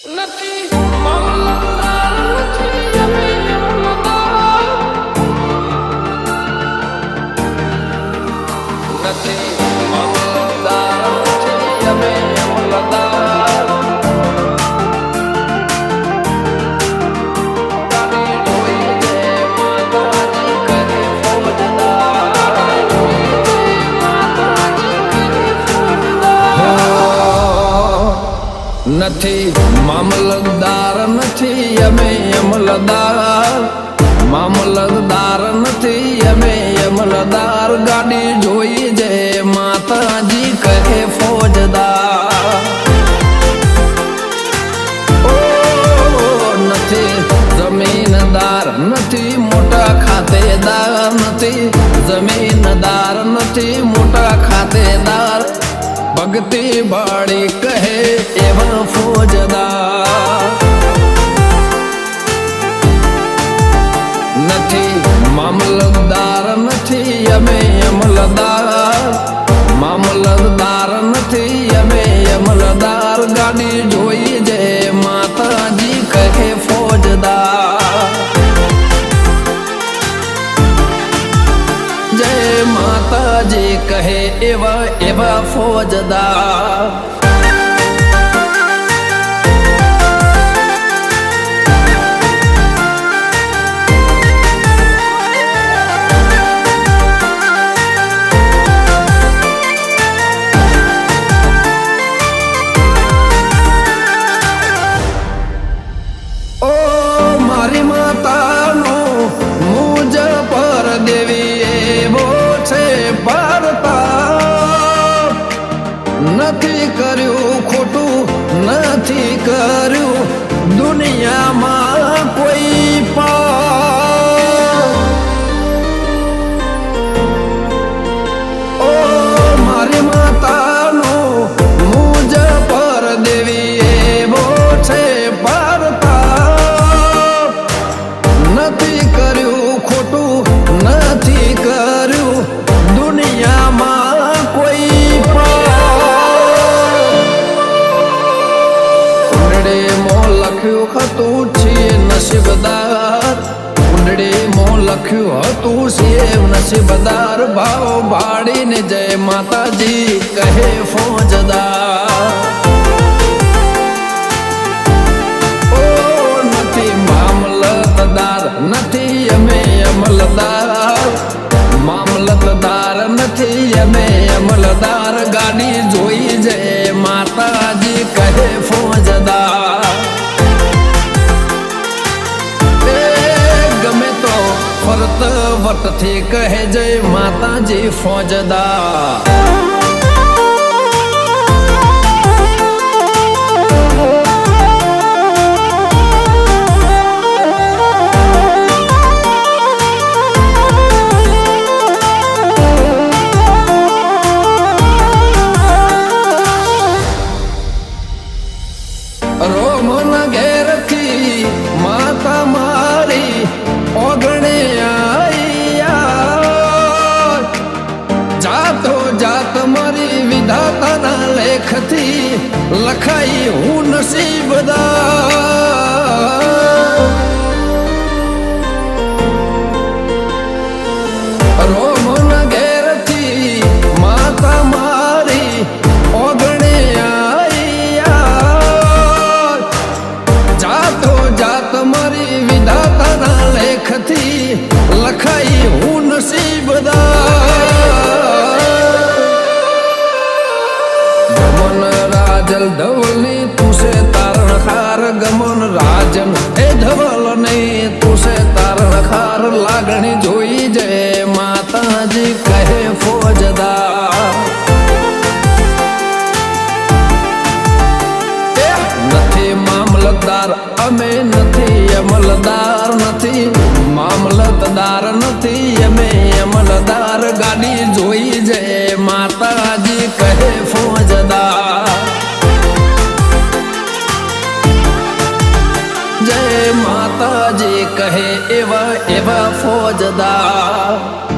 નથી મામલતદાર નથી અમે અમલદાર નથી મામલતદાર નથી અમે અમલદાર ગાડી જોઈ દે માતાજી કરે ફોજદાર નથી મામલતદાર નથી અમે અમલદાર મામલતદાર નથી અમે અમલદાર ગાડી જોઈ જે માતાજી કહે ફોજદાર ઓ નથી જમીનદાર નથી મોટા ખાતેદાર નથી જમીનદાર નથી મોટા ખાતેદાર ભક્તિ બાળી કહે એવા ફોજદાર નથી મામલતદાર નથી અમે અમલદાર મામલતદાર નથી અમે અમલદાર ગાડી જોઈ જે માતાજી કહે ફોજદાર જય માતાજી કહે એવા એવા ફોજદાર મારી માતાનો મુજ પર દેવી એવો છે પારતા નથી કર્યું ખોટું નથી કર્યું દુનિયામાં કોઈ ઓ મારી માતાનો મુજ પર દેવી એવો છે નથી કર્યું ખોટું નથી કર્યું દુનિયામાં કોઈ કુંડળે મોં લખ્યું હતું છીએ નસીબદાર કુંડળે મોં લખ્યું હતું છીએ નસીબદાર ભાવ ભાડીને જય માતાજી કહે ફોજદાર નથી અમે અમલદાર મામલતદાર નથી અમે અમલદાર ગાડી જોઈ જે માતાજી કહે ફોજદાર ગમે તો ફરત વટથી કહે જય માતાજી ફોજદાર રોમન ઘેરથી માતા મારી ઓગણે આયા જાતો જાત મારી વિધાતાના લેખથી લખાઈ હું નસીબદાર રોમન ઘેરથી માતા મારી ઓગણે મારી વિધાતાના લેખથી લખાઈ હું નસીબદાર ગમન રાજલ ધવલની તું છે તારણખાર ગમન રાજન એ ધવલ નહીં તું છે તારણખાર લાગણી જોઈ જે માતાજી કહે ફોજદાર નથી મામલતદાર અમે નથી અમલદાર નથી મામલતદાર નથી અમે અમલદાર ગાડી જોઈ જે માતાજી કહે ફોજદાર જય માતાજી કહે એવા એવા ફોજદાર